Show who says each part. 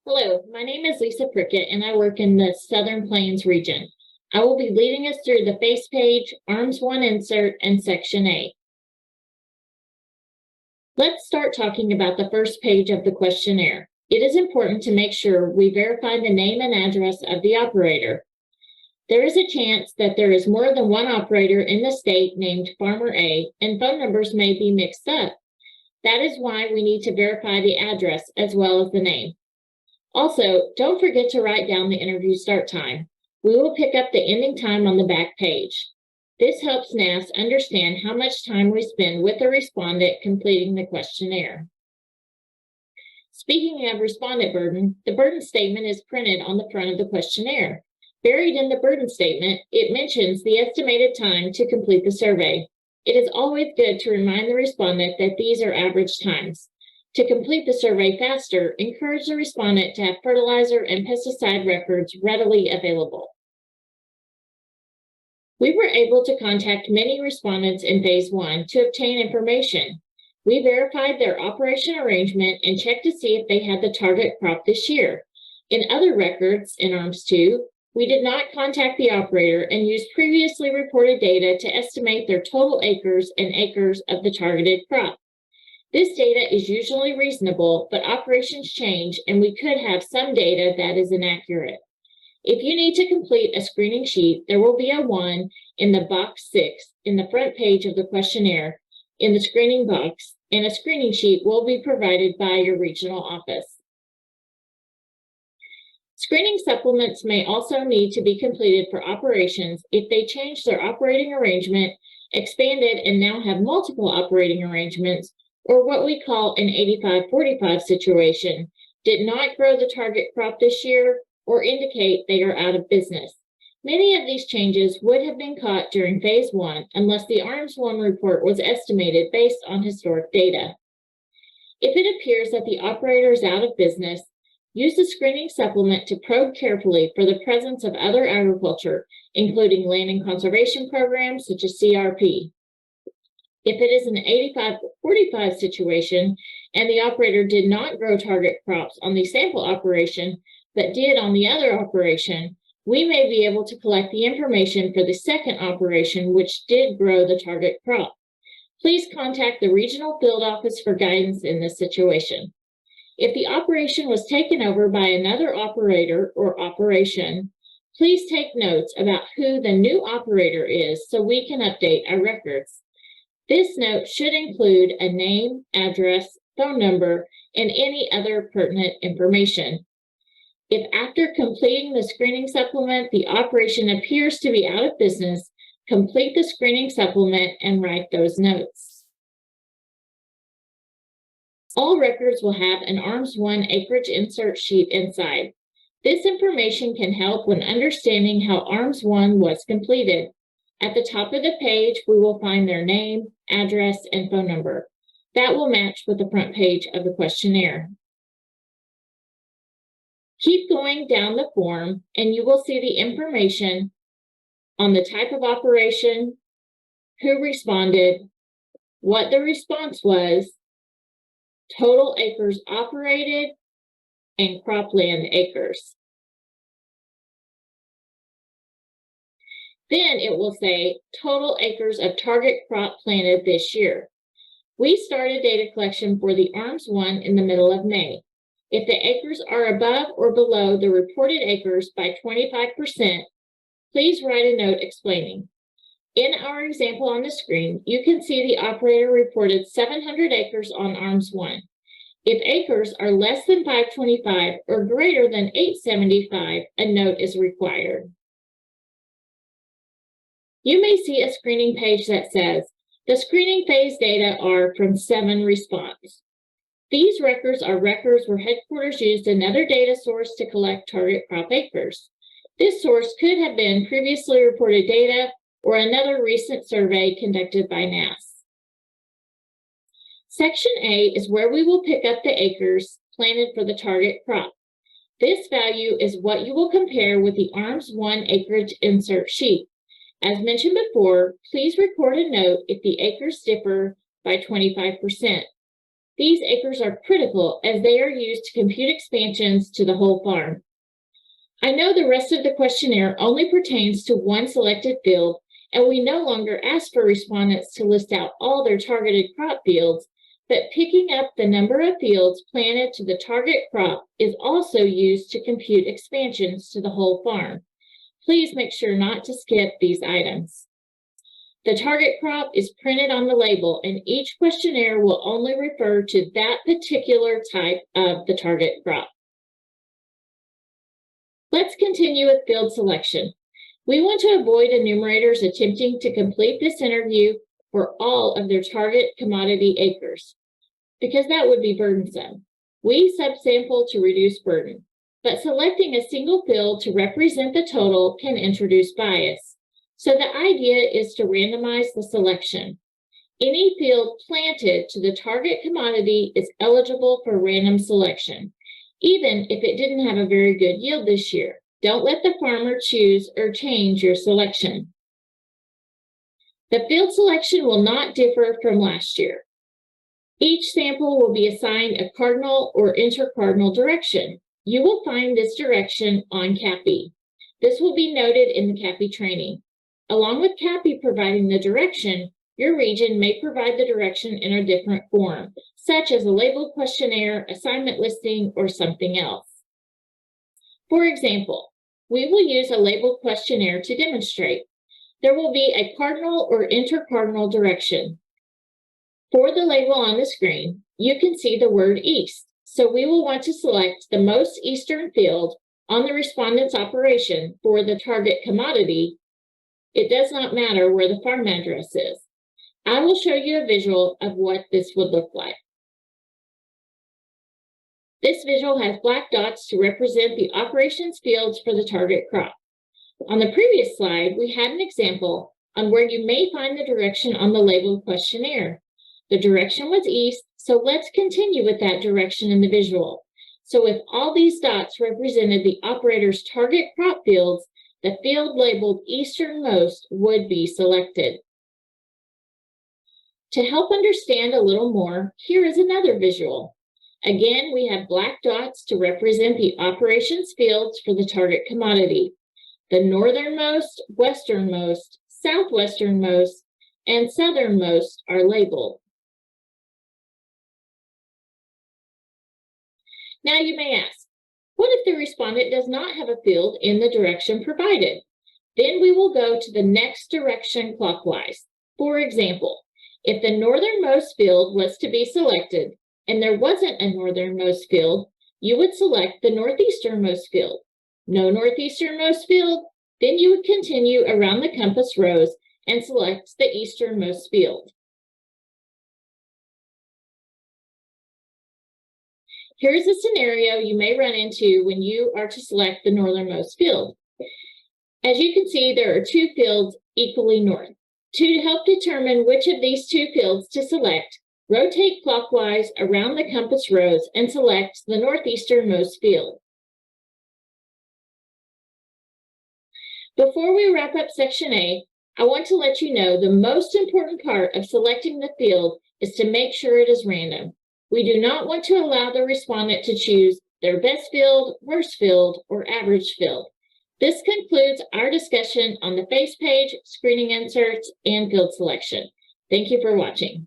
Speaker 1: Hello, my name is Lisa Prickett and I work in the Southern Plains region. I will be leading us through the face page, ARMS 1 insert, and Section A. Let's start talking about the first page of the questionnaire. It is important to make sure we verify the name and address of the operator. There is a chance that there is more than one operator in the state named Farmer A, and phone numbers may be mixed up. That is why we need to verify the address as well as the name. Also, don't forget to write down the interview start time. We will pick up the ending time on the back page. This helps NASS understand how much time we spend with the respondent completing the questionnaire. Speaking of respondent burden, the burden statement is printed on the front of the questionnaire. Buried in the burden statement, it mentions the estimated time to complete the survey. It is always good to remind the respondent that these are average times. To complete the survey faster, encourage the respondent to have fertilizer and pesticide records readily available. We were able to contact many respondents in Phase 1 to obtain information. We verified their operation arrangement and checked to see if they had the target crop this year. In other records in ARMS 2, we did not contact the operator and used previously reported data to estimate their total acres and acres of the targeted crop. This data is usually reasonable, but operations change and we could have some data that is inaccurate. If you need to complete a screening sheet, there will be a 1 in the box 6 in the front page of the questionnaire in the screening box, and a screening sheet will be provided by your regional office. Screening supplements may also need to be completed for operations if they change their operating arrangement, expanded, and now have multiple operating arrangements, or what we call an 85-45 situation, did not grow the target crop this year, or indicate they are out of business. Many of these changes would have been caught during Phase 1 unless the ARMS 1 report was estimated based on historic data. If it appears that the operator is out of business, use the screening supplement to probe carefully for the presence of other agriculture, including land and conservation programs such as CRP. If it is an 85-45 situation and the operator did not grow target crops on the sample operation, but did on the other operation, we may be able to collect the information for the second operation, which did grow the target crop. Please contact the regional field office for guidance in this situation. If the operation was taken over by another operator or operation, please take notes about who the new operator is so we can update our records. This note should include a name, address, phone number, and any other pertinent information. If after completing the screening supplement, the operation appears to be out of business, complete the screening supplement and write those notes. All records will have an ARMS 1 acreage insert sheet inside. This information can help when understanding how ARMS 1 was completed. At the top of the page, we will find their name, address, and phone number. That will match with the front page of the questionnaire. Keep going down the form and you will see the information on the type of operation, who responded, what the response was, total acres operated, and cropland acres. Then it will say total acres of target crop planted this year. We started data collection for the ARMS 1 in the middle of May. If the acres are above or below the reported acres by 25%, please write a note explaining. In our example on the screen, you can see the operator reported 700 acres on ARMS 1. If acres are less than 525 or greater than 875, a note is required. You may see a screening page that says, the screening phase data are from 7 response. These records are records where headquarters used another data source to collect target crop acres. This source could have been previously reported data or another recent survey conducted by NASS. Section A is where we will pick up the acres planted for the target crop. This value is what you will compare with the ARMS 1 acreage insert sheet. As mentioned before, please record a note if the acres differ by 25%. These acres are critical as they are used to compute expansions to the whole farm. I know the rest of the questionnaire only pertains to one selected field, and we no longer ask for respondents to list out all their targeted crop fields, but picking up the number of fields planted to the target crop is also used to compute expansions to the whole farm. Please make sure not to skip these items. The target crop is printed on the label, and each questionnaire will only refer to that particular type of the target crop. Let's continue with field selection. We want to avoid enumerators attempting to complete this interview for all of their target commodity acres, because that would be burdensome. We subsample to reduce burden, but selecting a single field to represent the total can introduce bias. So the idea is to randomize the selection. Any field planted to the target commodity is eligible for random selection, even if it didn't have a very good yield this year. Don't let the farmer choose or change your selection. The field selection will not differ from last year. Each sample will be assigned a cardinal or intercardinal direction. You will find this direction on CAPI. This will be noted in the CAPI training. Along with CAPI providing the direction, your region may provide the direction in a different form, such as a labeled questionnaire, assignment listing, or something else. For example, we will use a labeled questionnaire to demonstrate. There will be a cardinal or intercardinal direction. For the label on the screen, you can see the word east, so we will want to select the most eastern field on the respondent's operation for the target commodity. It does not matter where the farm address is. I will show you a visual of what this would look like. This visual has black dots to represent the operations fields for the target crop. On the previous slide, we had an example on where you may find the direction on the labeled questionnaire. The direction was east, so let's continue with that direction in the visual. So if all these dots represented the operator's target crop fields, the field labeled easternmost would be selected. To help understand a little more, here is another visual. Again, we have black dots to represent the operations fields for the target commodity. The northernmost, westernmost, southwesternmost, and southernmost are labeled. Now you may ask, what if the respondent does not have a field in the direction provided? Then we will go to the next direction clockwise. For example, if the northernmost field was to be selected and there wasn't a northernmost field, you would select the northeasternmost field. No northeasternmost field, then you would continue around the compass rose and select the easternmost field. Here's a scenario you may run into when you are to select the northernmost field. As you can see, there are two fields equally north. To help determine which of these two fields to select, rotate clockwise around the compass rose and select the northeasternmost field. Before we wrap up Section A, I want to let you know the most important part of selecting the field is to make sure it is random. We do not want to allow the respondent to choose their best field, worst field, or average field. This concludes our discussion on the face page, screening inserts, and field selection. Thank you for watching.